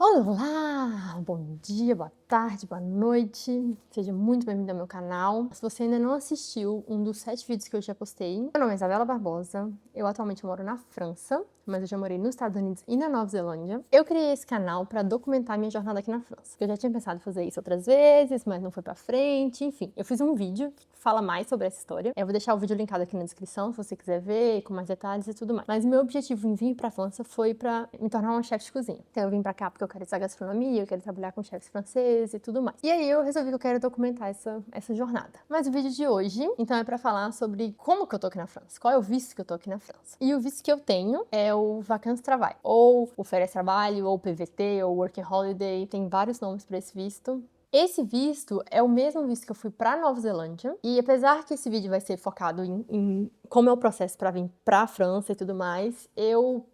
Olá! Bom dia, boa tarde, boa noite. Seja muito bem-vindo ao meu canal. Se você ainda não assistiu um dos 7 vídeos que eu já postei, meu nome é Isabela Barbosa. Eu atualmente moro na França, mas eu já morei nos Estados Unidos e na Nova Zelândia. Eu criei esse canal para documentar minha jornada aqui na França. Eu já tinha pensado em fazer isso outras vezes, mas não foi pra frente. Enfim, eu fiz um vídeo que fala mais sobre essa história. Eu vou deixar o vídeo linkado aqui na descrição, se você quiser ver, com mais detalhes e tudo mais. Mas meu objetivo em vir pra França foi pra me tornar uma chefe de cozinha. Então eu vim pra cá porque eu quero estudar gastronomia, eu quero trabalhar com chefes franceses e tudo mais. E aí eu resolvi que eu quero documentar essa jornada. Mas o vídeo de hoje, então, é pra falar sobre como que eu tô aqui na França, qual é o visto que eu tô aqui na França. E o visto que eu tenho é o Vacances Travail, ou o Férias Trabalho, ou o PVT, ou Working Holiday, tem vários nomes pra esse visto. Esse visto é o mesmo visto que eu fui pra Nova Zelândia, e apesar que esse vídeo vai ser focado em como é o processo pra vir pra França e tudo mais, eu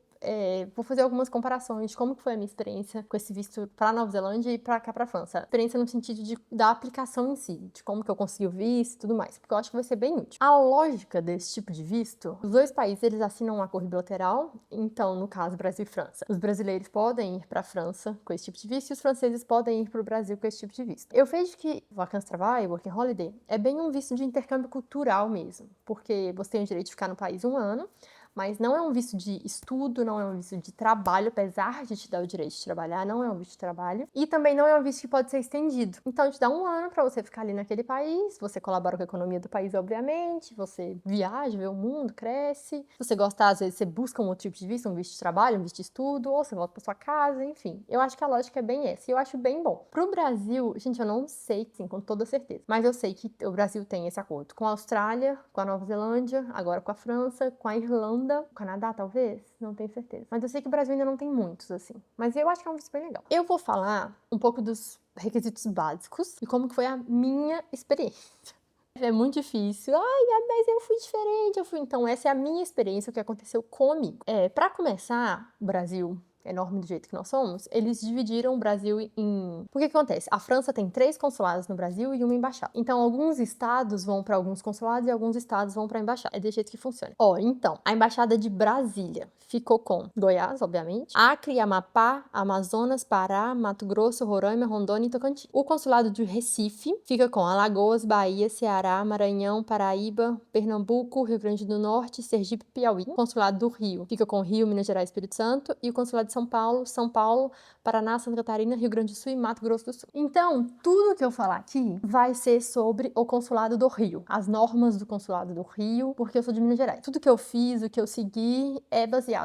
vou fazer algumas comparações de como que foi a minha experiência com esse visto pra Nova Zelândia e pra cá pra França. Experiência no sentido da aplicação em si, de como que eu consegui o visto e tudo mais, porque eu acho que vai ser bem útil. A lógica desse tipo de visto, os dois países eles assinam um acordo bilateral, então no caso Brasil e França, os brasileiros podem ir pra França com esse tipo de visto e os franceses podem ir pro Brasil com esse tipo de visto. Eu vejo que Vacances Travail, Working Holiday, é bem um visto de intercâmbio cultural mesmo, porque você tem o direito de ficar no país um ano, mas não é um visto de estudo, não é um visto de trabalho, apesar de te dar o direito de trabalhar, não é um visto de trabalho. E também não é um visto que pode ser estendido. Então, te dá um ano pra você ficar ali naquele país, você colabora com a economia do país, obviamente, você viaja, vê o mundo, cresce. Se você gostar, às vezes, você busca um outro tipo de visto, um visto de trabalho, um visto de estudo, ou você volta pra sua casa, enfim. Eu acho que a lógica é bem essa, e eu acho bem bom. Pro Brasil, gente, eu não sei, sim, com toda certeza, mas eu sei que o Brasil tem esse acordo com a Austrália, com a Nova Zelândia, agora com a França, com a Irlanda, o Canadá, talvez? Não tenho certeza. Mas eu sei que o Brasil ainda não tem muitos, assim. Mas eu acho que é um visto bem legal. Eu vou falar um pouco dos requisitos básicos e como que foi a minha experiência. É muito difícil. Ai, mas eu fui diferente, Então, essa é a minha experiência, o que aconteceu comigo. Pra começar, o Brasil enorme do jeito que nós somos, eles dividiram o Brasil em... Porque que acontece? A França tem 3 consulados no Brasil e uma embaixada. Então, alguns estados vão para alguns consulados e alguns estados vão para a embaixada. É desse jeito que funciona. Então, a embaixada de Brasília ficou com Goiás, obviamente, Acre, Amapá, Amazonas, Pará, Mato Grosso, Roraima, Rondônia e Tocantins. O consulado de Recife fica com Alagoas, Bahia, Ceará, Maranhão, Paraíba, Pernambuco, Rio Grande do Norte, Sergipe e Piauí. O consulado do Rio fica com Rio, Minas Gerais e Espírito Santo. E o consulado de São Paulo, Paraná, Santa Catarina, Rio Grande do Sul e Mato Grosso do Sul. Então, tudo que eu falar aqui vai ser sobre o consulado do Rio, as normas do consulado do Rio, porque eu sou de Minas Gerais. Tudo que eu fiz, o que eu segui, é baseado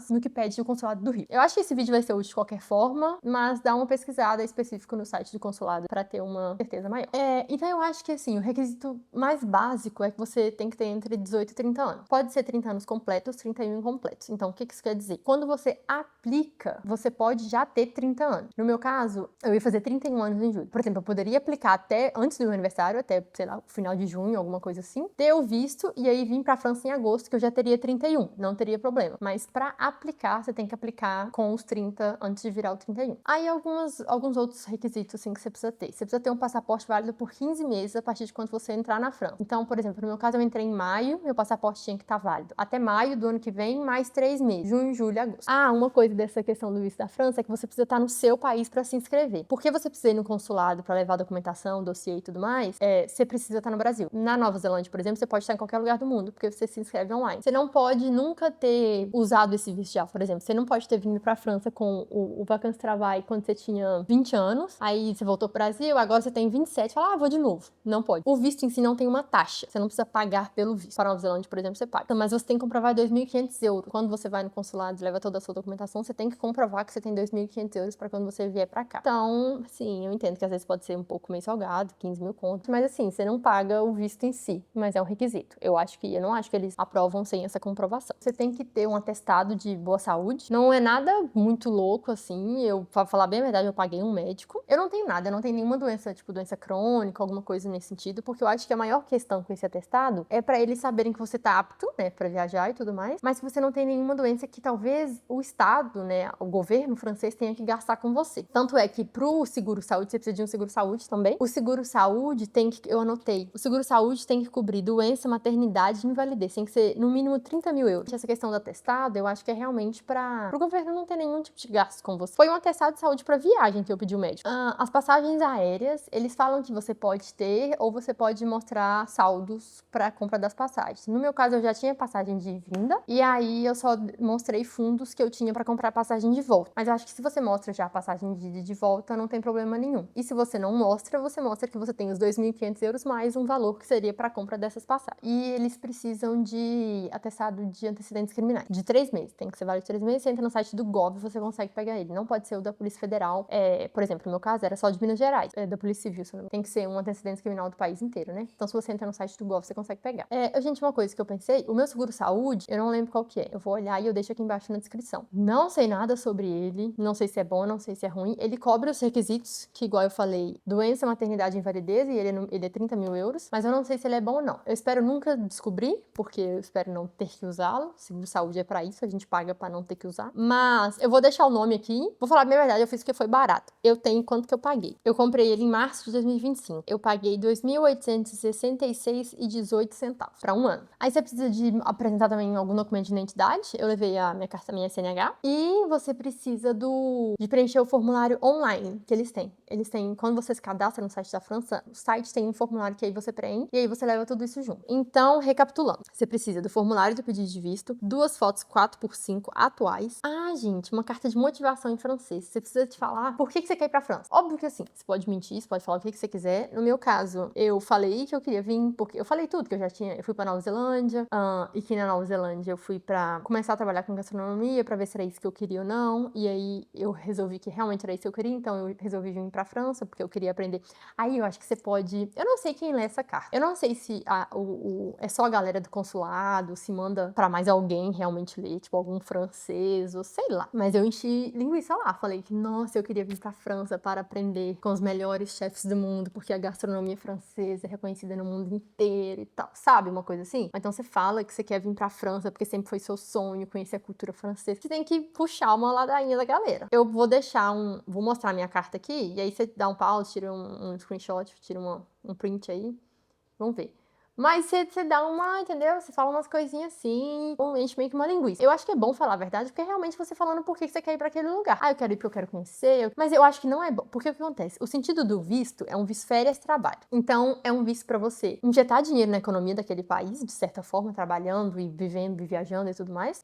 no que pede o consulado do Rio. Eu acho que esse vídeo vai ser útil de qualquer forma, mas dá uma pesquisada específica no site do consulado para ter uma certeza maior. Então eu acho que, assim, o requisito mais básico é que você tem que ter entre 18 e 30 anos. Pode ser 30 anos completos, 31 incompletos. Então, o que isso quer dizer? Quando você aplica, você pode já ter 30 anos. No meu caso, eu ia fazer 31 anos em julho. Por exemplo, eu poderia aplicar até antes do meu aniversário, até, sei lá, final de junho, alguma coisa assim, ter o visto e aí vir pra França em agosto, que eu já teria 31. Não teria problema. Mas pra aplicar, você tem que aplicar com os 30 antes de virar o 31. Aí, alguns outros requisitos, assim, que você precisa ter. Você precisa ter um passaporte válido por 15 meses a partir de quando você entrar na França. Então, por exemplo, no meu caso, eu entrei em maio, meu passaporte tinha que estar válido até maio do ano que vem, mais 3 meses. Junho, julho, agosto. Uma coisa dessa questão do visto da França é que você precisa estar no seu país para se inscrever. Porque você precisa ir no consulado para levar documentação, dossiê e tudo mais, você precisa estar no Brasil. Na Nova Zelândia, por exemplo, você pode estar em qualquer lugar do mundo, porque você se inscreve online. Você não pode nunca ter usado esse visto já, por exemplo. Você não pode ter vindo pra França com o Vacances Travail quando você tinha 20 anos, aí você voltou pro Brasil, agora você tem 27, fala, vou de novo. Não pode. O visto em si não tem uma taxa. Você não precisa pagar pelo visto. Para a Nova Zelândia, por exemplo, você paga. Então, mas você tem que comprovar 2.500 euros. Quando você vai no consulado e leva toda a sua documentação, você tem que comprovar que você tem 2.500 euros para quando você vier pra cá. Então, sim, eu entendo que às vezes pode ser um pouco meio salgado, 15 mil contos, mas assim, você não paga o visto em si, mas é um requisito. Eu não acho que eles aprovam sem essa comprovação. Você tem que ter um atestado de boa saúde. Não é nada muito louco, assim. Pra falar bem a verdade, eu paguei um médico. Eu não tenho nada, eu não tenho nenhuma doença, tipo doença crônica, alguma coisa nesse sentido, porque eu acho que a maior questão com esse atestado é pra eles saberem que você tá apto, né, pra viajar e tudo mais, mas que você não tem nenhuma doença que talvez o Estado Estado, né, o governo francês tenha que gastar com você. Tanto é que pro seguro-saúde, você precisa de um seguro-saúde também. O seguro-saúde tem que, eu anotei, o seguro-saúde tem que cobrir doença, maternidade e invalidez. Tem que ser no mínimo 30 mil euros. Essa questão do atestado, eu acho que é realmente para o governo não ter nenhum tipo de gasto com você. Foi um atestado de saúde para viagem que eu pedi o médico. As passagens aéreas, eles falam que você pode ter ou você pode mostrar saldos para compra das passagens. No meu caso, eu já tinha passagem de vinda e aí eu só mostrei fundos que eu tinha para comprar passagem de volta. Mas eu acho que se você mostra já a passagem de ida e de volta, não tem problema nenhum. E se você não mostra, você mostra que você tem os 2.500 euros mais um valor que seria para a compra dessas passagens. E eles precisam de atestado de antecedentes criminais, de 3 meses. Tem que ser válido de 3 meses. Você entra no site do Gov, você consegue pegar ele. Não pode ser o da Polícia Federal. Por exemplo, no meu caso, era só de Minas Gerais. Da Polícia Civil, tem que ser um antecedente criminal do país inteiro, né? Então, se você entra no site do Gov, você consegue pegar. Gente, uma coisa que eu pensei, o meu seguro-saúde, eu não lembro qual que é. Eu vou olhar e eu deixo aqui embaixo na descrição. Não sei nada sobre ele, não sei se é bom, não sei se é ruim. Ele cobre os requisitos, que igual eu falei, doença, maternidade e invalidez, e ele é 30 mil euros, mas eu não sei se ele é bom ou não. Eu espero nunca descobrir, porque eu espero não ter que usá-lo. Seguro-saúde é pra isso, a gente paga pra não ter que usar. Mas eu vou deixar o nome aqui. Vou falar a minha verdade, eu fiz porque foi barato. Eu tenho quanto que eu paguei. Eu comprei ele em março de 2025. Eu paguei 2.866,18 para um ano. Aí você precisa de apresentar também algum documento de identidade. Eu levei a minha carta, minha CNH. E você precisa de preencher o formulário online que eles têm. Eles têm, quando você se cadastra no site da França, o site tem um formulário que aí você preenche e aí você leva tudo isso junto. Então, recapitulando, você precisa do formulário do pedido de visto, 2 fotos 4x5 atuais. Gente, uma carta de motivação em francês. Você precisa te falar por que você quer ir pra França. Óbvio que assim, você pode mentir, você pode falar o que você quiser. No meu caso, eu falei que eu queria vir, porque eu falei tudo que eu já tinha. Eu fui pra Nova Zelândia, e que na Nova Zelândia eu fui pra começar a trabalhar com gastronomia, pra ver se era isso que eu queria ou não. E aí eu resolvi que realmente era isso que eu queria, então eu resolvi vir pra França, porque eu queria aprender. Aí eu acho que você pode. Eu não sei quem lê essa carta. Eu não sei se é só a galera do consulado, se manda pra mais alguém realmente ler, tipo algum francês, ou sei lá. Mas eu enchi linguiça lá. Falei que, nossa, eu queria vir pra França para aprender com os melhores chefes do mundo, porque a gastronomia francesa é reconhecida no mundo inteiro e tal. Sabe, uma coisa assim? Então você fala que você quer vir pra França porque sempre foi seu sonho conhecer a cultura francesa. Você tem que puxar uma ladainha da galera. Eu vou vou mostrar minha carta aqui, e aí você dá um pause, tira um screenshot, tira um print aí. Vamos ver. Mas você dá entendeu? Você fala umas coisinhas assim, enche meio que uma linguiça. Eu acho que é bom falar a verdade, porque é realmente você falando por que você quer ir pra aquele lugar. Eu quero ir porque eu quero conhecer. Mas eu acho que não é bom. Porque o que acontece? O sentido do visto é um visto férias-trabalho. Então, é um visto pra você injetar dinheiro na economia daquele país, de certa forma, trabalhando e vivendo e viajando e tudo mais.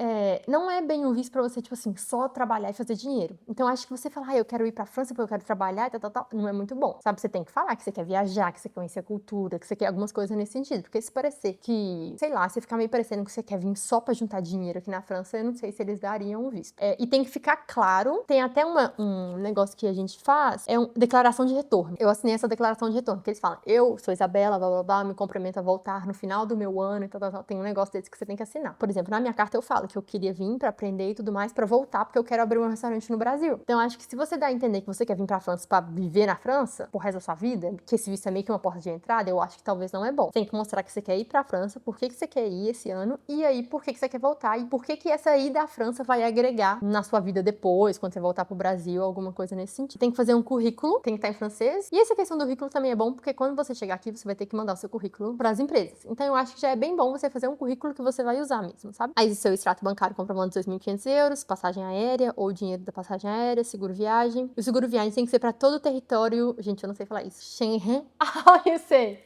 Não é bem um visto pra você, tipo assim, só trabalhar e fazer dinheiro. Então, eu acho que você falar, eu quero ir pra França porque eu quero trabalhar e tal, não é muito bom. Sabe? Você tem que falar que você quer viajar, que você quer conhecer a cultura, que você quer algumas coisas nesse sentido. Porque se parecer que, sei lá, se ficar meio parecendo que você quer vir só pra juntar dinheiro aqui na França, eu não sei se eles dariam um visto. E tem que ficar claro, tem até um negócio que a gente faz, declaração de retorno. Eu assinei essa declaração de retorno, que eles falam, eu sou Isabela, blá blá blá, me comprometo a voltar no final do meu ano e tal. Tem um negócio desse que você tem que assinar. Por exemplo, na minha carta eu falo que eu queria vir pra aprender e tudo mais, pra voltar, porque eu quero abrir um restaurante no Brasil. Então, acho que se você dá a entender que você quer vir pra França pra viver na França, pro resto da sua vida, que esse visto é meio que uma porta de entrada, eu acho que talvez não é bom. Tem que mostrar que você quer ir pra França, por que você quer ir esse ano, e aí por que você quer voltar, e por que essa ida à França vai agregar na sua vida depois, quando você voltar pro Brasil, alguma coisa nesse sentido. Tem que fazer um currículo, tem que estar em francês, e essa questão do currículo também é bom, porque quando você chegar aqui, você vai ter que mandar o seu currículo pras empresas. Então eu acho que já é bem bom você fazer um currículo que você vai usar mesmo, sabe? Aí seu extrato bancário comprovando 2.500 euros, passagem aérea, ou dinheiro da passagem aérea, seguro viagem. O seguro viagem tem que ser pra todo o território, gente, eu não sei falar isso. Schengen? Eu sei.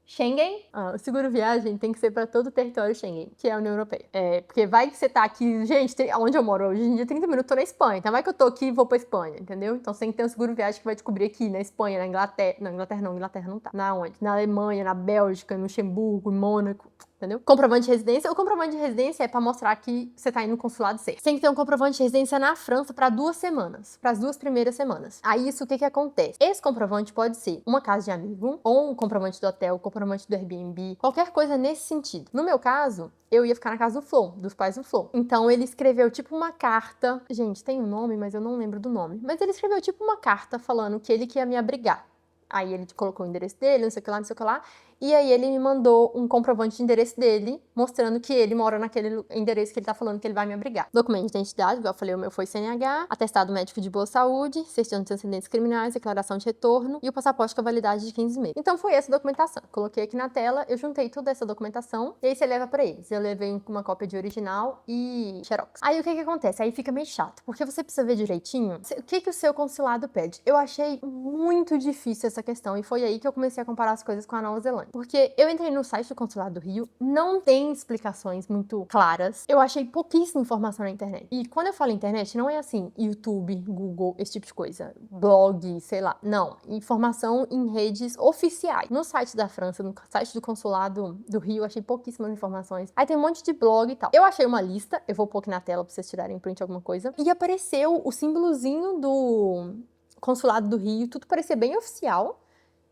Schengen, o seguro viagem tem que ser para todo o território Schengen, que é a União Europeia. Porque vai que você tá aqui, gente, onde eu moro hoje em dia, 30 minutos, tô na Espanha. Então vai que eu tô aqui e vou pra Espanha, entendeu? Então você tem que ter um seguro viagem que vai te cobrir aqui, na Espanha, na Inglaterra. Não, Inglaterra não tá. Na onde? Na Alemanha, na Bélgica, no Luxemburgo, em Mônaco. Entendeu? Comprovante de residência. O comprovante de residência é pra mostrar que você tá indo no consulado certo. Você tem que ter um comprovante de residência na França pra 2 semanas. Para as 2 primeiras semanas. Aí isso, o que acontece? Esse comprovante pode ser uma casa de amigo, ou um comprovante do hotel, comprovante do Airbnb, qualquer coisa nesse sentido. No meu caso, eu ia ficar na casa do Flo, dos pais do Flo. Então ele escreveu tipo uma carta. Gente, tem um nome, mas eu não lembro do nome. Mas ele escreveu tipo uma carta falando que ele que ia me abrigar. Aí ele colocou o endereço dele, não sei o que lá, não sei o que lá. E aí ele me mandou um comprovante de endereço dele, mostrando que ele mora naquele endereço que ele tá falando que ele vai me abrigar. Documento de identidade, igual eu falei, o meu foi CNH, atestado médico de boa saúde, certidão de antecedentes criminais, declaração de retorno e o passaporte com a validade de 15 meses. Então foi essa documentação. Coloquei aqui na tela, eu juntei toda essa documentação e aí você leva pra eles. Eu levei uma cópia de original e xerox. Aí o que acontece? Aí fica meio chato, porque você precisa ver direitinho o que o seu consulado pede. Eu achei muito difícil essa questão e foi aí que eu comecei a comparar as coisas com a Nova Zelândia. Porque eu entrei no site do Consulado do Rio, não tem explicações muito claras. Eu achei pouquíssima informação na internet. E quando eu falo internet, não é assim, YouTube, Google, esse tipo de coisa. Blog, sei lá. Não. Informação em redes oficiais. No site da França, no site do Consulado do Rio, eu achei pouquíssimas informações. Aí tem um monte de blog e tal. Eu achei uma lista, eu vou pôr aqui na tela pra vocês tirarem print alguma coisa. E apareceu o símbolozinho do Consulado do Rio, tudo parecia bem oficial.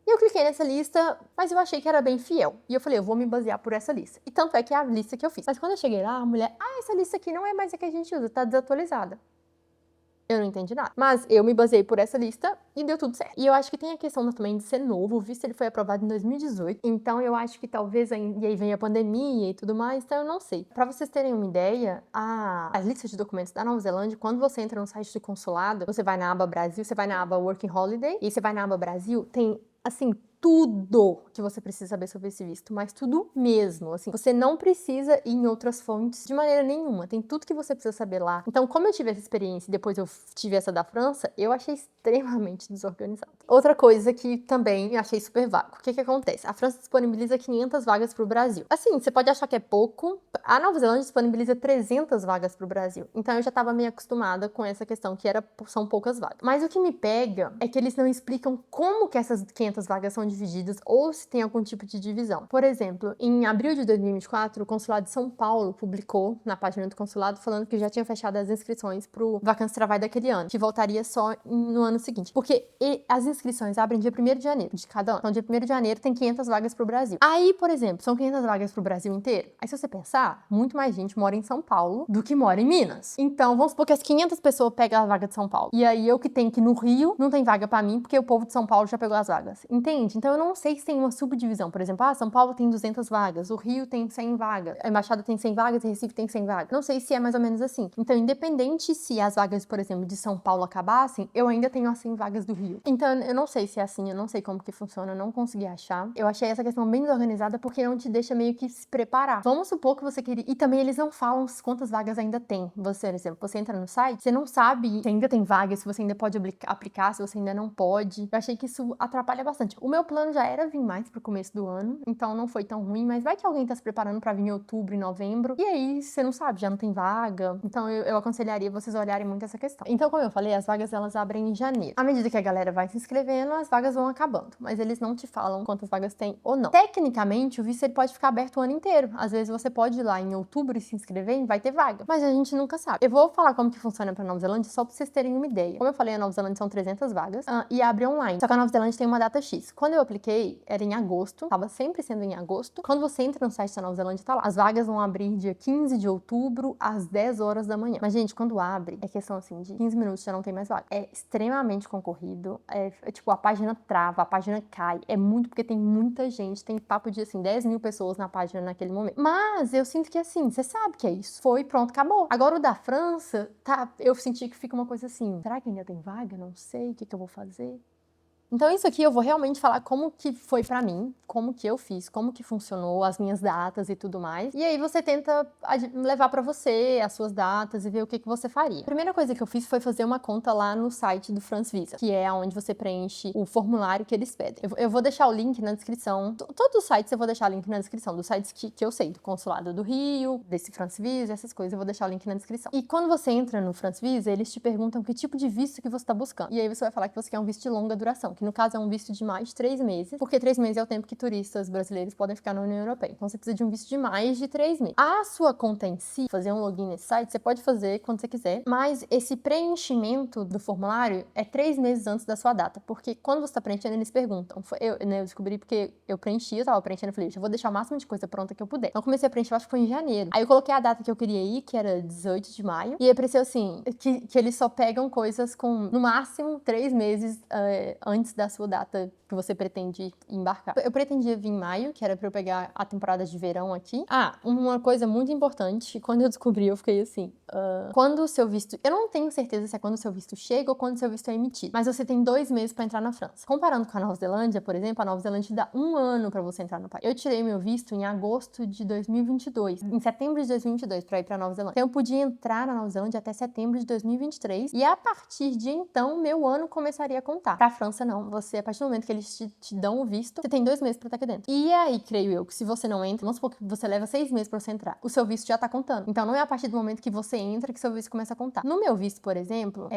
E eu cliquei nessa lista, mas eu achei que era bem fiel. E eu falei, eu vou me basear por essa lista. E tanto é que é a lista que eu fiz. Mas quando eu cheguei lá, a mulher, essa lista aqui não é mais a que a gente usa, tá desatualizada. Eu não entendi nada. Mas eu me baseei por essa lista e deu tudo certo. E eu acho que tem a questão também de ser novo, o visto ele foi aprovado em 2018. Então eu acho que talvez, e aí vem a pandemia e tudo mais, então eu não sei. Pra vocês terem uma ideia, as listas de documentos da Nova Zelândia, quando você entra no site do consulado, você vai na aba Brasil, você vai na aba Working Holiday, e você vai na aba Brasil, tem, assim, tudo que você precisa saber sobre esse visto, mas tudo mesmo, assim, você não precisa ir em outras fontes de maneira nenhuma, tem tudo que você precisa saber lá. Então, como eu tive essa experiência e depois eu tive essa da França, eu achei extremamente desorganizado. Outra coisa que também achei super vago, o que acontece? A França disponibiliza 500 vagas pro Brasil. Assim, você pode achar que é pouco, a Nova Zelândia disponibiliza 300 vagas pro Brasil, então eu já tava meio acostumada com essa questão que são poucas vagas. Mas o que me pega é que eles não explicam como que essas 500 vagas são divididas ou se tem algum tipo de divisão. Por exemplo, em abril de 2024, o Consulado de São Paulo publicou na página do consulado falando que já tinha fechado as inscrições pro Vacância Trabalho daquele ano, que voltaria só no ano seguinte. Porque as inscrições abrem dia 1º de janeiro de cada ano. Então, dia 1º de janeiro tem 500 vagas pro Brasil. Aí, por exemplo, são 500 vagas pro Brasil inteiro. Aí, se você pensar, muito mais gente mora em São Paulo do que mora em Minas. Então, vamos supor que as 500 pessoas pegam a vaga de São Paulo. E aí, eu que tenho que ir no Rio, não tem vaga pra mim, porque o povo de São Paulo já pegou as vagas. Entende? Então, eu não sei se tem uma subdivisão. Por exemplo, São Paulo tem 200 vagas, o Rio tem 100 vagas, a Embaixada tem 100 vagas e Recife tem 100 vagas. Não sei se é mais ou menos assim. Então, independente se as vagas, por exemplo, de São Paulo acabassem, eu ainda tenho as 100 vagas do Rio. Então, eu não sei se é assim, eu não sei como que funciona, eu não consegui achar. Eu achei essa questão bem desorganizada porque não te deixa meio que se preparar. Vamos supor que você queria... E também eles não falam quantas vagas ainda tem. Você, por exemplo, você entra no site, você não sabe se ainda tem vagas, se você ainda pode aplicar, se você ainda não pode. Eu achei que isso atrapalha bastante. O meu plano já era vir mais pro começo do ano, então não foi tão ruim, mas vai que alguém tá se preparando pra vir em outubro, em novembro, e aí você não sabe, já não tem vaga. Então eu aconselharia vocês olharem muito essa questão. Então, como eu falei, as vagas elas abrem em janeiro. À medida que a galera vai se inscrevendo, as vagas vão acabando, mas eles não te falam quantas vagas tem ou não. Tecnicamente, o visto ele pode ficar aberto o ano inteiro. Às vezes você pode ir lá em outubro e se inscrever e vai ter vaga, mas a gente nunca sabe. Eu vou falar como que funciona pra Nova Zelândia só pra vocês terem uma ideia. Como eu falei, a Nova Zelândia são 300 vagas e abre online. Só que a Nova Zelândia tem uma data X. Quando eu apliquei, era em agosto, tava sempre sendo em agosto. Quando você entra no site da Nova Zelândia, tá lá. As vagas vão abrir dia 15 de outubro, às 10 horas da manhã. Mas, gente, quando abre, é questão, assim, de 15 minutos já não tem mais vaga. É extremamente concorrido. Tipo, a página trava, a página cai. É muito porque tem muita gente. Tem papo de, assim, 10 mil pessoas na página naquele momento. Mas eu sinto que, assim, você sabe que é isso. Foi, pronto, acabou. Agora o da França, tá, eu senti que fica uma coisa assim, será que ainda tem vaga? Não sei, o que eu vou fazer? Então isso aqui eu vou realmente falar como que foi pra mim, como que eu fiz, como que funcionou, as minhas datas e tudo mais. E aí você tenta levar pra você as suas datas e ver o que você faria. A primeira coisa que eu fiz foi fazer uma conta lá no site do France Visa, que é onde você preenche o formulário que eles pedem. Eu vou deixar o link na descrição. Todos os sites eu vou deixar o link na descrição, dos sites que eu sei, do Consulado do Rio, desse France Visa, essas coisas, eu vou deixar o link na descrição. E quando você entra no France Visa, eles te perguntam que tipo de visto que você tá buscando. E aí você vai falar que você quer um visto de longa duração, que no caso é um visto de mais de 3 meses, porque 3 meses é o tempo que turistas brasileiros podem ficar na União Europeia. Então você precisa de um visto de mais de 3 meses. A sua conta em si, fazer um login nesse site, você pode fazer quando você quiser, mas esse preenchimento do formulário é 3 meses antes da sua data, porque quando você tá preenchendo, eles perguntam. Eu descobri porque eu preenchi, eu tava preenchendo, eu falei, eu vou deixar o máximo de coisa pronta que eu puder. Então eu comecei a preencher, eu acho que foi em janeiro. Aí eu coloquei a data que eu queria ir, que era 18 de maio, e apareceu assim, que eles só pegam coisas com, no máximo, 3 meses antes antes da sua data que você pretende embarcar. Eu pretendia vir em maio, que era pra eu pegar a temporada de verão aqui. Ah, uma coisa muito importante, quando eu descobri, eu fiquei assim, quando o seu visto... Eu não tenho certeza se é quando o seu visto chega ou quando o seu visto é emitido, mas você tem 2 meses pra entrar na França. Comparando com a Nova Zelândia, por exemplo, a Nova Zelândia dá 1 ano pra você entrar no país. Eu tirei meu visto em agosto de 2022, em setembro de 2022, pra ir pra Nova Zelândia. Então eu podia entrar na Nova Zelândia até setembro de 2023, e a partir de então, meu ano começaria a contar. Pra França, não. Você, a partir do momento que eles te dão o visto, você tem 2 meses pra estar aqui dentro. E aí, creio eu, que se você não entra, vamos supor que você leva 6 meses pra você entrar, o seu visto já tá contando. Então não é a partir do momento que você entra que seu visto começa a contar. No meu visto, por exemplo,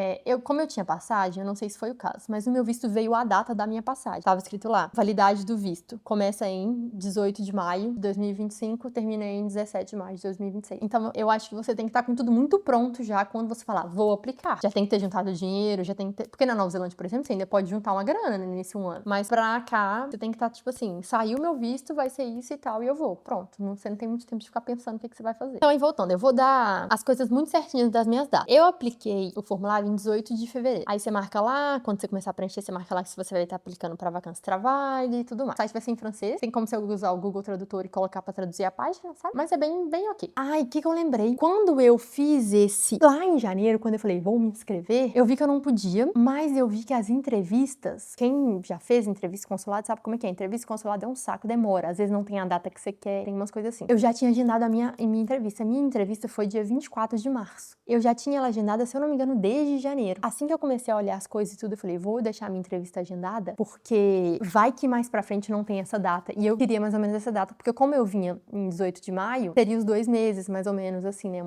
como eu tinha passagem, eu não sei se foi o caso, mas no meu visto veio a data da minha passagem. Tava escrito lá, validade do visto. Começa em 18 de maio de 2025, termina em 17 de maio de 2026. Então eu acho que você tem que estar com tudo muito pronto já quando você falar, vou aplicar. Já tem que ter juntado dinheiro, já tem que ter... Porque na Nova Zelândia, por exemplo, você ainda pode juntar uma grana nesse 1 ano. Mas pra cá, você tem que estar, tipo assim, saiu meu visto, vai ser isso e tal, e eu vou. Pronto. Você não tem muito tempo de ficar pensando o que você vai fazer. Então, aí voltando, eu vou dar as coisas muito certinhas das minhas datas. Eu apliquei o formulário em 18 de fevereiro. Aí você marca lá, quando você começar a preencher, você marca lá que você vai estar aplicando pra vacância de trabalho e tudo mais. O site vai ser em francês, tem como você usar o Google Tradutor e colocar pra traduzir a página, sabe? Mas é bem ok. Ai, o que eu lembrei? Quando eu fiz lá em janeiro, quando eu falei, vou me inscrever, eu vi que eu não podia, mas eu vi que as entrevistas, quem já fez entrevista consulado sabe como é que é. Entrevista consulado é um saco, demora. Às vezes não tem a data que você quer, tem umas coisas assim. Eu já tinha agendado a minha entrevista. A minha entrevista foi dia 24 de março. Eu já tinha ela agendada, se eu não me engano, desde janeiro. Assim que eu comecei a olhar as coisas e tudo, eu falei, vou deixar a minha entrevista agendada, porque vai que mais pra frente não tem essa data. E eu queria mais ou menos essa data, porque como eu vinha em 18 de maio, teria os 2 meses, mais ou menos, assim, né?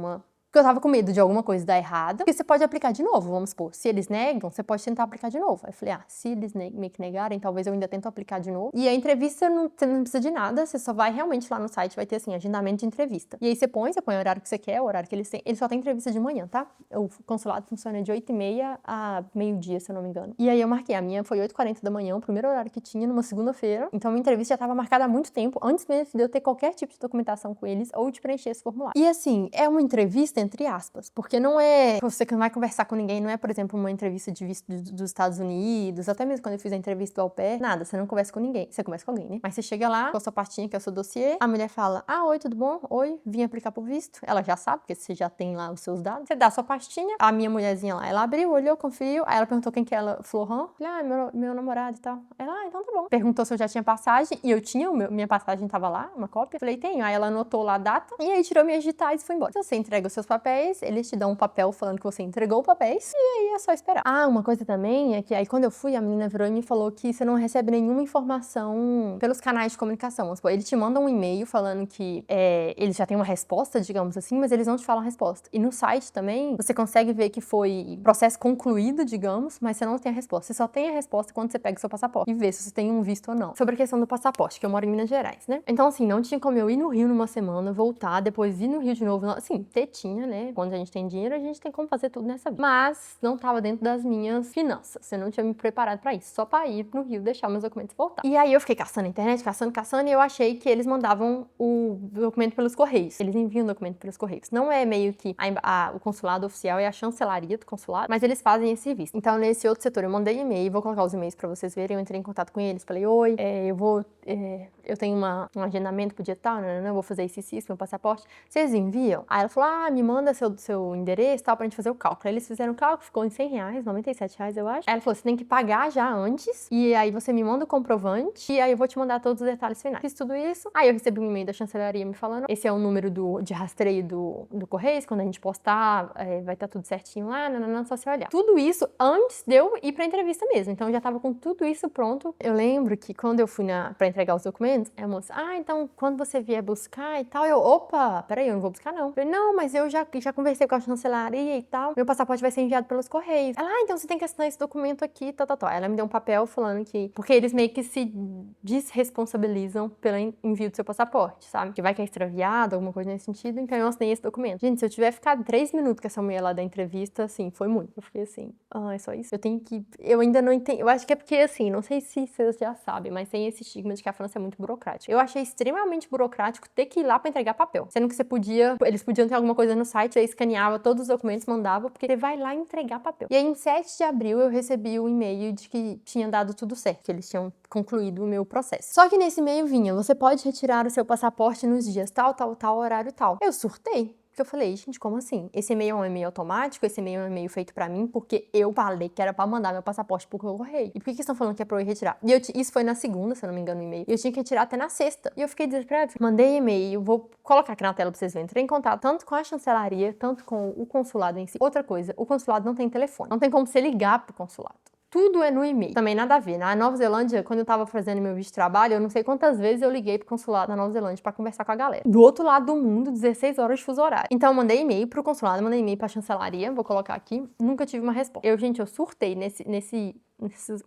Porque eu tava com medo de alguma coisa dar errado, porque você pode aplicar de novo, vamos supor. Se eles negam, você pode tentar aplicar de novo. Aí eu falei, se eles meio que negarem, talvez eu ainda tento aplicar de novo. E a entrevista, você não precisa de nada, você só vai realmente lá no site, vai ter assim, agendamento de entrevista. E aí você põe o horário que você quer, o horário que eles têm. Eles só têm entrevista de manhã, tá? O consulado funciona de 8h30 a meio-dia, se eu não me engano. E aí eu marquei, a minha foi 8h40 da manhã, o primeiro horário que tinha, numa segunda-feira. Então a minha entrevista já tava marcada há muito tempo, antes mesmo de eu ter qualquer tipo de documentação com eles ou de preencher esse formulário. E assim, é uma entrevista entre aspas. Porque não é... Você que não vai conversar com ninguém, não é, por exemplo, uma entrevista de visto dos Estados Unidos, até mesmo quando eu fiz a entrevista do au pair, nada, você não conversa com ninguém. Você conversa com alguém, né? Mas você chega lá, com a sua pastinha, que é o seu dossiê, a mulher fala, oi, tudo bom? Oi, vim aplicar pro visto. Ela já sabe, porque você já tem lá os seus dados. Você dá a sua pastinha, a minha mulherzinha lá, ela abriu, olhou, conferiu, aí ela perguntou quem que é ela, Florent. Falei, meu namorado e tal. Ela, então tá bom. Perguntou se eu já tinha passagem, e eu tinha, minha passagem tava lá, uma cópia. Falei, tenho. Aí ela anotou lá a data, e aí tirou minhas digitais e foi embora. Então você entrega os seus papéis, eles te dão um papel falando que você entregou o papéis, e aí é só esperar. Uma coisa também é que aí quando eu fui, a menina virou e me falou que você não recebe nenhuma informação pelos canais de comunicação. Ele te manda um e-mail falando que eles já têm uma resposta, digamos assim, mas eles não te falam a resposta. E no site também, você consegue ver que foi processo concluído, digamos, mas você não tem a resposta. Você só tem a resposta quando você pega o seu passaporte e vê se você tem um visto ou não. Sobre a questão do passaporte, que eu moro em Minas Gerais, né? Então, assim, não tinha como eu ir no Rio numa semana, voltar, depois ir no Rio de novo. Assim, tinha, né? Quando a gente tem dinheiro, a gente tem como fazer tudo nessa vida. Mas não tava dentro das minhas finanças. Eu não tinha me preparado pra isso. Só pra ir no Rio, deixar meus documentos e voltar. E aí eu fiquei caçando na internet, caçando, e eu achei que eles mandavam o documento pelos correios. Eles enviam o documento pelos correios. Não é meio que o consulado oficial, é a chancelaria do consulado, mas eles fazem esse serviço. Então, nesse outro setor, eu mandei e-mail, vou colocar os e-mails pra vocês verem. Eu entrei em contato com eles, falei, oi, eu tenho um agendamento pro dia tal, eu vou fazer isso, meu passaporte. Vocês enviam? Aí ela falou, me manda seu endereço, tal, pra gente fazer o cálculo. Aí eles fizeram o cálculo, ficou em R$100, R$97, eu acho. Aí ela falou, você tem que pagar já antes, e aí você me manda o comprovante, e aí eu vou te mandar todos os detalhes finais. Fiz tudo isso, aí eu recebi um e-mail da chancelaria me falando, esse é o número de rastreio do Correios, quando a gente postar, vai estar tudo certinho lá, só você olhar. Tudo isso antes de eu ir pra entrevista mesmo, então eu já tava com tudo isso pronto. Eu lembro que quando eu fui pra entregar os documentos, a moça, então quando você vier buscar e tal, opa, peraí, eu não vou buscar não. Eu falei, não, mas eu já conversei com a chancelaria e tal, meu passaporte vai ser enviado pelos correios. Ela, então você tem que assinar esse documento aqui, tal. Ela me deu um papel falando que, porque eles meio que se desresponsabilizam pelo envio do seu passaporte, sabe? Que vai que é extraviado, alguma coisa nesse sentido, então eu assinei esse documento. Gente, se eu tiver ficado 3 minutos com essa mulher lá da entrevista, assim, foi muito. Eu fiquei assim, é só isso? Eu ainda não entendo, eu acho que é porque, assim, não sei se vocês já sabem, mas tem esse estigma de que a França é muito burocrática. Eu achei extremamente burocrático ter que ir lá pra entregar papel. Sendo que eles podiam ter alguma coisa no site, aí escaneava todos os documentos, mandava, porque você vai lá entregar papel. E aí, em 7 de abril, eu recebi o e-mail de que tinha dado tudo certo, que eles tinham concluído o meu processo. Só que nesse e-mail vinha, você pode retirar o seu passaporte nos dias tal, tal, tal, horário tal. Eu surtei. Porque eu falei, gente, como assim? Esse e-mail é um e-mail automático? Esse e-mail é um e-mail feito pra mim? Porque eu falei que era pra mandar meu passaporte pro correio. E por que que estão falando que é pra eu ir retirar? E isso foi na segunda, se eu não me engano, o e-mail. E eu tinha que retirar até na sexta. E eu fiquei desesperada. Mandei e-mail, vou colocar aqui na tela pra vocês verem. Entrei em contato tanto com a chancelaria, tanto com o consulado em si. Outra coisa, o consulado não tem telefone. Não tem como você ligar pro consulado. Tudo é no e-mail. Também nada a ver. Na Nova Zelândia, quando eu tava fazendo meu visto de trabalho, eu não sei quantas vezes eu liguei pro consulado na Nova Zelândia pra conversar com a galera. Do outro lado do mundo, 16 horas de fuso horário. Então eu mandei e-mail pro consulado, mandei e-mail pra chancelaria, vou colocar aqui, nunca tive uma resposta. Gente, eu surtei nesses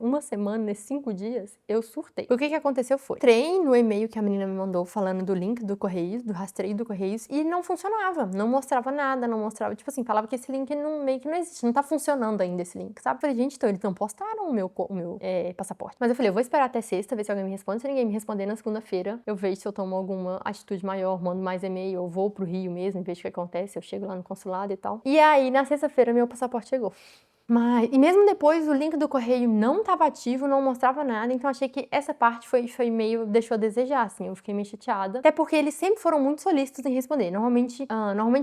uma semana, nesses 5 dias, eu surtei. O que aconteceu foi, entrei no e-mail que a menina me mandou falando do link do Correios, do rastreio do Correios, e não funcionava, não mostrava nada, não mostrava, tipo assim, falava que esse link meio que não existe, não tá funcionando ainda esse link, sabe? Eu falei, gente, então eles não postaram o meu passaporte. Mas eu falei, eu vou esperar até sexta, ver se alguém me responde, se ninguém me responder na segunda-feira, eu vejo se eu tomo alguma atitude maior, mando mais e-mail, eu vou pro Rio mesmo, vejo o que acontece, eu chego lá no consulado e tal. E aí, na sexta-feira, meu passaporte chegou. E mesmo depois o link do correio não estava ativo, não mostrava nada, então achei que essa parte foi meio, deixou a desejar, assim, eu fiquei meio chateada. Até porque eles sempre foram muito solícitos em responder. Normalmente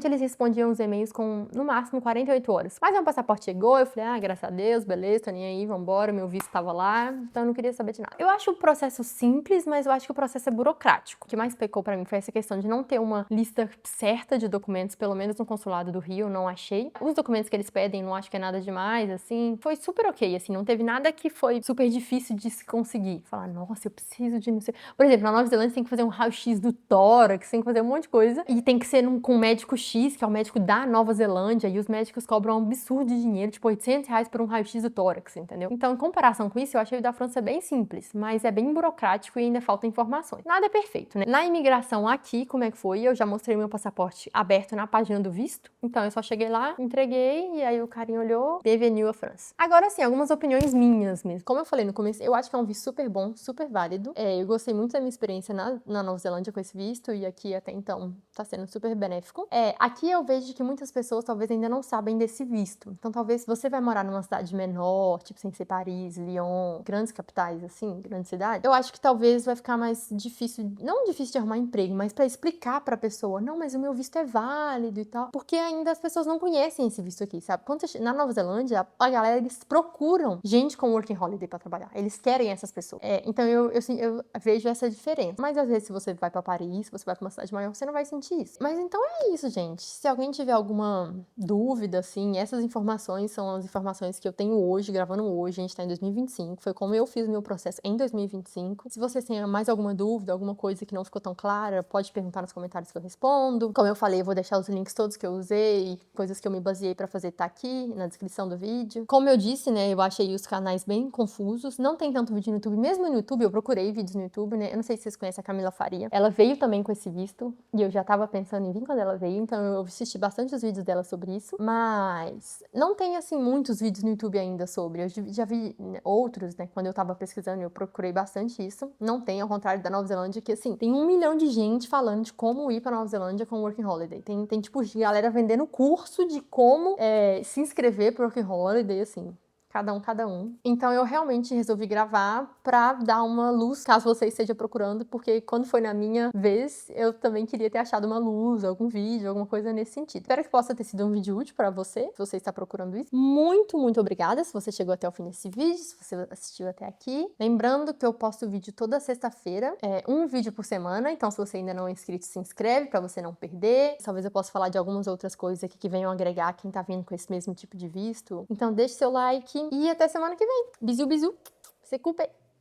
eles respondiam os e-mails com, no máximo, 48 horas. Mas meu passaporte chegou, eu falei, graças a Deus, beleza, tô nem aí, vambora, meu visto tava lá, então eu não queria saber de nada. Eu acho o processo simples, mas eu acho que o processo é burocrático. O que mais pecou pra mim foi essa questão de não ter uma lista certa de documentos, pelo menos no consulado do Rio, eu não achei. Os documentos que eles pedem, não acho que é nada demais, assim, foi super ok, assim, não teve nada que foi super difícil de se conseguir. Falar, nossa, eu preciso de não sei... Por exemplo, na Nova Zelândia você tem que fazer um raio-x do tórax, tem que fazer um monte de coisa, e tem que ser com um médico X, que é o médico da Nova Zelândia, e os médicos cobram um absurdo de dinheiro, tipo R$800 por um raio-x do tórax, entendeu? Então, em comparação com isso, eu achei o da França bem simples, mas é bem burocrático e ainda falta informações. Nada é perfeito, né? Na imigração aqui, como é que foi? Eu já mostrei meu passaporte aberto na página do visto, então eu só cheguei lá, entreguei, e aí o carinha olhou, bienvenue à França. Agora sim, algumas opiniões minhas mesmo. Como eu falei no começo, eu acho que é um visto super bom, super válido. Eu gostei muito da minha experiência na Nova Zelândia com esse visto, e aqui até então tá sendo super benéfico. Aqui eu vejo que muitas pessoas talvez ainda não sabem desse visto. Então talvez se você vai morar numa cidade menor, tipo sem ser Paris, Lyon, grandes capitais, assim, grandes cidades, eu acho que talvez vai ficar mais difícil, não difícil de arrumar emprego, mas pra explicar pra pessoa, não, mas o meu visto é válido e tal, porque ainda as pessoas não conhecem esse visto aqui, sabe? Na Nova Zelândia, a galera, eles procuram gente com working holiday pra trabalhar. Eles querem essas pessoas. Então eu vejo essa diferença. Mas às vezes se você vai pra Paris, se você vai pra uma cidade maior, você não vai sentir isso. Mas então é isso, gente. Se alguém tiver alguma dúvida, assim, essas informações são as informações que eu tenho hoje, gravando hoje. A gente tá em 2025. Foi como eu fiz o meu processo em 2025. Se vocês têm mais alguma dúvida, alguma coisa que não ficou tão clara, pode perguntar nos comentários que eu respondo. Como eu falei, eu vou deixar os links todos que eu usei, coisas que eu me baseei pra fazer tá aqui na descrição do vídeo. Como eu disse, né, eu achei os canais bem confusos. Não tem tanto vídeo no YouTube. Mesmo no YouTube, eu procurei vídeos no YouTube, né? Eu não sei se vocês conhecem a Camila Faria. Ela veio também com esse visto e eu já tava pensando em vir quando ela veio, então eu assisti bastante os vídeos dela sobre isso. Mas não tem, assim, muitos vídeos no YouTube ainda sobre. Eu já vi outros, né? Quando eu tava pesquisando, eu procurei bastante isso. Não tem, ao contrário da Nova Zelândia, que, assim, tem 1 milhão de gente falando de como ir pra Nova Zelândia com Working Holiday. Tem tipo, galera vendendo curso de como se inscrever pro Working Holiday, assim. Cada um. Então eu realmente resolvi gravar pra dar uma luz, caso você esteja procurando, porque quando foi na minha vez, eu também queria ter achado uma luz, algum vídeo, alguma coisa nesse sentido. Espero que possa ter sido um vídeo útil pra você, se você está procurando isso. Muito, muito obrigada se você chegou até o fim desse vídeo, se você assistiu até aqui. Lembrando que eu posto vídeo toda sexta-feira, um vídeo por semana, então se você ainda não é inscrito, se inscreve pra você não perder. Talvez eu possa falar de algumas outras coisas aqui que venham agregar quem tá vindo com esse mesmo tipo de visto. Então deixe seu like e até semana que vem. Bisu, bisu. Se culpe.